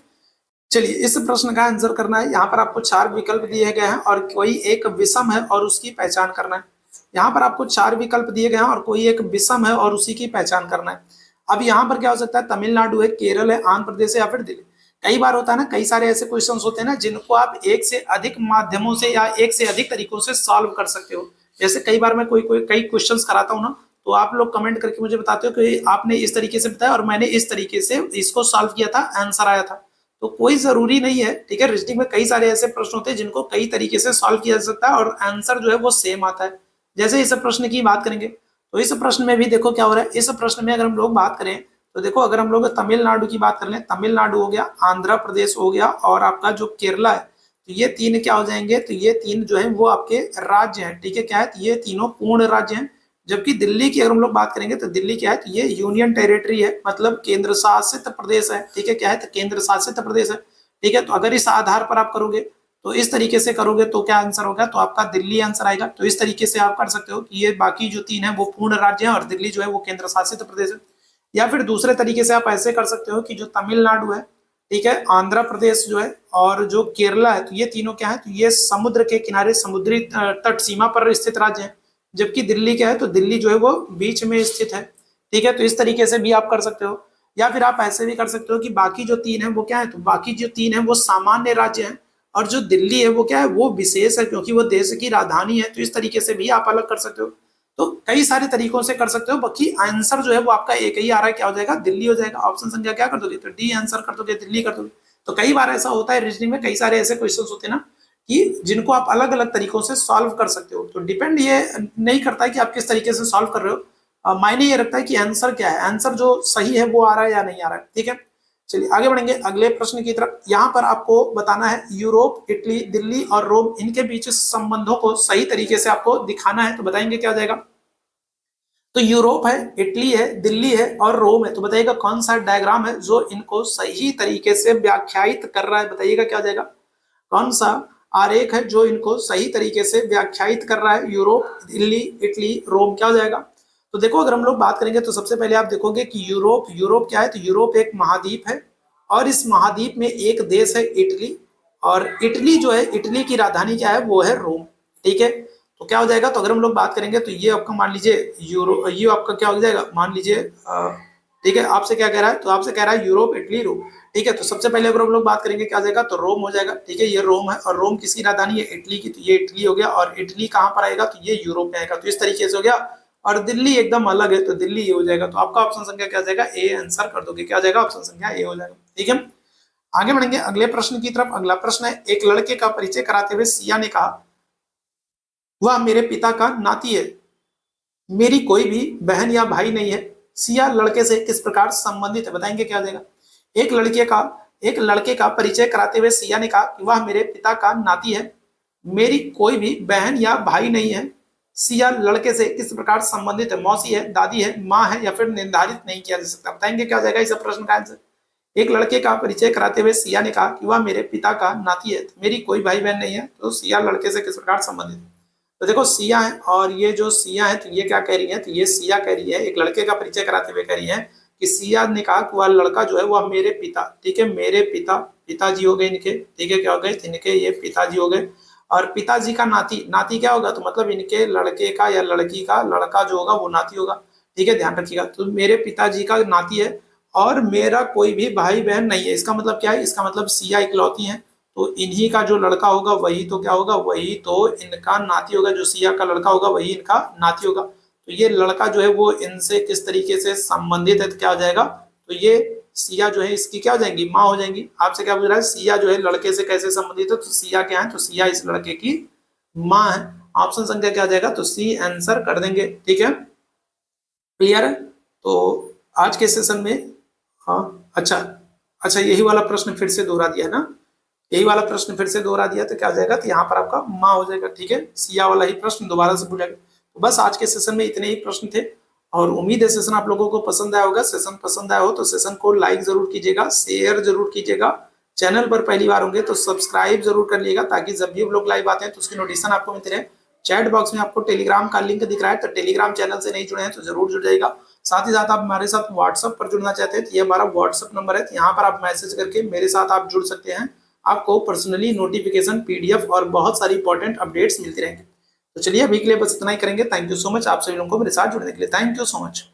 चलिए इस प्रश्न का आंसर करना है। यहाँ पर आपको 4 विकल्प दिए गए हैं और कोई एक विषम है और उसकी पहचान करना है। यहाँ पर आपको 4 विकल्प दिए गए हैं और कोई एक विषम है और उसी की पहचान करना है। अब यहाँ पर क्या हो सकता है? तमिलनाडु है, केरल है, आंध्र प्रदेश है या फिर दिल्ली। कई बार होता है ना, कई सारे ऐसे क्वेश्चन होते हैं ना जिनको आप एक से अधिक माध्यमों से या एक से अधिक तरीकों से सॉल्व कर सकते हो। जैसे कई बार मैं कई क्वेश्चन कराता हूँ ना, तो आप लोग कमेंट करके मुझे बताते हो कि आपने इस तरीके से बताया और मैंने इस तरीके से इसको सॉल्व किया था, आंसर आया था। तो कोई जरूरी नहीं है। ठीक है, रीजनिंग में कई सारे ऐसे प्रश्न होते हैं जिनको कई तरीके से सॉल्व किया जा सकता है और आंसर जो है वो सेम आता है। जैसे इस प्रश्न की बात करेंगे तो इस प्रश्न में भी देखो क्या हो रहा है। इस प्रश्न में अगर हम लोग बात करें तो देखो, अगर हम लोग तमिलनाडु की बात कर लें, तमिलनाडु हो गया, आंध्र प्रदेश हो गया और आपका जो केरला है, तो ये 3 क्या हो जाएंगे? तो ये 3 जो है वो आपके राज्य हैं। ठीक है, क्या है? तो ये तीनों पूर्ण राज्य हैं। जबकि दिल्ली की अगर हम लोग बात करेंगे तो दिल्ली क्या है? तो ये यूनियन टेरिटरी है, मतलब केंद्र शासित प्रदेश है। ठीक है, क्या है? तो केंद्र शासित प्रदेश है। ठीक है, तो अगर इस आधार पर आप करोगे तो इस तरीके से करोगे तो क्या आंसर होगा? तो आपका दिल्ली आंसर आएगा। तो इस तरीके से आप कर सकते हो कि ये बाकी जो 3 है वो पूर्ण राज्य है और दिल्ली जो है वो केंद्र शासित प्रदेश है। या फिर दूसरे तरीके से आप ऐसे कर सकते हो कि जो तमिलनाडु है, ठीक है, आंध्र प्रदेश जो है और जो केरला है, तो ये तीनों क्या है? तो ये समुद्र के किनारे, समुद्री तट सीमा पर स्थित राज्य है। जबकि दिल्ली क्या है? तो दिल्ली जो है वो बीच में स्थित है। ठीक है, तो इस तरीके से भी आप कर सकते हो। या फिर आप ऐसे भी कर सकते हो कि बाकी जो 3 है वो क्या है? तो बाकी जो 3 है वो सामान्य राज्य है और जो दिल्ली है वो क्या है? वो विशेष है क्योंकि वो देश की राजधानी है। तो इस तरीके से भी आप अलग कर सकते हो। तो कई सारे तरीकों से कर सकते हो, बाकी आंसर जो है वो आपका एक ही आ रहा है, क्या हो जाएगा? दिल्ली हो जाएगा। ऑप्शन संख्या क्या कर दोगे? तो डी आंसर कर दोगे, दिल्ली कर दोगे। तो कई बार ऐसा होता है रीजनिंग में, कई सारे ऐसे क्वेश्चन होते हैं ना कि जिनको आप अलग अलग तरीकों से सॉल्व कर सकते हो। तो डिपेंड ये नहीं करता है कि आप किस तरीके से सॉल्व कर रहे हो, मायने ये रखता है कि आंसर क्या है, आंसर जो सही है वो आ रहा है या नहीं आ रहा है। ठीक है, चलिए आगे बढ़ेंगे अगले प्रश्न की तरफ। यहाँ पर आपको बताना है यूरोप, इटली, दिल्ली और रोम, इनके बीच संबंधों को सही तरीके से आपको दिखाना है। तो बताएंगे क्या हो जाएगा? तो यूरोप है, इटली है, दिल्ली है और रोम है। तो बताइएगा कौन सा डायग्राम है जो इनको सही तरीके से व्याख्यायित कर रहा है? बताइएगा क्या हो जाएगा? कौन सा आरेख है जो इनको सही तरीके से व्याख्यायित कर रहा है। यूरोप, दिल्ली, इटली, रोम क्या हो जाएगा? तो देखो अगर हम लोग बात करेंगे तो सबसे पहले आप देखोगे कि यूरोप, यूरोप क्या है? तो यूरोप एक महाद्वीप है और इस महाद्वीप में एक देश है इटली, और इटली जो है, इटली की राजधानी क्या है? वो है रोम। ठीक है, तो क्या हो जाएगा? तो अगर हम लोग बात करेंगे तो ये आपका मान लीजिए ये आपका क्या हो जाएगा? मान लीजिए ठीक है, आपसे क्या कह रहा है? तो आपसे कह रहा है यूरोप, इटली, रोम। ठीक है, तो सबसे पहले अगर हम लोग बात करेंगे क्या हो जाएगा? तो रोम हो जाएगा। ठीक है, ये रोम है और रोम किसकी राजधानी है? इटली की, तो ये इटली हो गया। और इटली कहाँ पर आएगा? तो ये यूरोप में आएगा। तो इस तरीके से हो गया। और दिल्ली एकदम अलग है, तो दिल्ली ये हो जाएगा। तो आपका ऑप्शन संख्या क्या हो जाएगा? ए आंसर कर दोगे। क्या हो जाएगा? ऑप्शन संख्या ए हो जाएगा। ठीक है, आगे बढ़ेंगे अगले प्रश्न की तरफ। अगला प्रश्न है, एक लड़के का परिचय कराते हुए सिया ने कहा, वह मेरे पिता का नाती है, मेरी कोई भी बहन या भाई नहीं है। सिया लड़के से किस प्रकार संबंधित है? बताएंगे क्या हो जाएगा? एक लड़के का परिचय कराते हुए सिया ने कहा कि वह मेरे पिता का नाती है, मेरी कोई भी बहन या भाई नहीं है। सिया लड़के से किस प्रकार संबंधित है? मौसी है, दादी है, माँ है, या फिर निर्धारित नहीं किया जा सकता। बताएंगे क्या हो जाएगा इस प्रश्न का आंसर? एक लड़के का परिचय कराते हुए सिया ने कहा कि वह मेरे पिता का नाती है, मेरी कोई भाई बहन नहीं है। तो सिया लड़के से किस प्रकार संबंधित है? तो देखो सिया है, और ये जो सिया है तो ये क्या कह रही है? तो ये सिया कह रही है, एक लड़के का परिचय कराते हुए कह रही है कि सिया ने कहा कि वह लड़का जो है वह मेरे पिता, ठीक है, मेरे पिताजी हो गए इनके। ठीक है, क्या हो गए? इनके ये पिताजी हो गए। और पिताजी का नाती, नाती क्या होगा? तो मतलब इनके लड़के का या लड़की का लड़का जो होगा वो नाती होगा। ठीक है, ध्यान रखिएगा। तो मेरे पिताजी का नाती है और मेरा कोई भी भाई बहन नहीं है। इसका मतलब क्या है? इसका मतलब सिया इकलौती है, तो इन्हीं का जो लड़का होगा वही तो क्या होगा? वही तो इनका नाती होगा। जो सिया का लड़का होगा वही इनका नाती होगा। तो ये लड़का जो है वो इनसे किस तरीके से संबंधित है? तो क्या हो जाएगा? तो ये सिया जो है इसकी क्या हो जाएंगी? माँ हो जाएंगी। आपसे क्या पूछ रहा है? सिया जो है लड़के से कैसे संबंधित है? तो सिया क्या है? तो सिया इस लड़के की माँ है। ऑप्शन संख्या क्या हो जाएगा? तो सी आंसर कर देंगे। ठीक है, क्लियर है? तो आज के सेशन में हाँ, अच्छा अच्छा, यही वाला प्रश्न फिर से दोहरा दिया ना, यही वाला प्रश्न फिर से दोहरा दिया तो क्या हो जाएगा? तो यहाँ पर आपका माँ हो जाएगा। ठीक है, सिया वाला ही प्रश्न दोबारा से पूछेगा। तो बस आज के सेशन में इतने ही प्रश्न थे और उम्मीद है सेशन आप लोगों को पसंद आया होगा। सेशन पसंद आया हो तो सेशन को लाइक जरूर कीजिएगा, शेयर जरूर कीजिएगा। चैनल पर पहली बार होंगे तो सब्सक्राइब जरूर कर लीजिएगा, ताकि जब भी हम लोग लाइव आते हैं तो उसकी नोटिफिकेशन आपको मिलती रहे। चैट बॉक्स में आपको टेलीग्राम का लिंक दिख रहा है, तो टेलीग्राम चैनल से नहीं जुड़े हैं तो जरूर जुड़ जाएगा। साथ ही साथ आप हमारे साथ व्हाट्सएप पर जुड़ना चाहते हैं तो ये हमारा व्हाट्सएप नंबर है, तो यहाँ पर आप मैसेज करके मेरे साथ आप जुड़ सकते हैं। आपको पर्सनली नोटिफिकेशन, पीडीएफ और बहुत सारी इंपॉर्टेंट अपडेट्स मिलती रहेंगे। तो चलिए अभी के लिए बस इतना ही करेंगे। थैंक यू सो मच आप सभी लोगों को मेरे साथ जुड़ने के लिए। Thank you so much.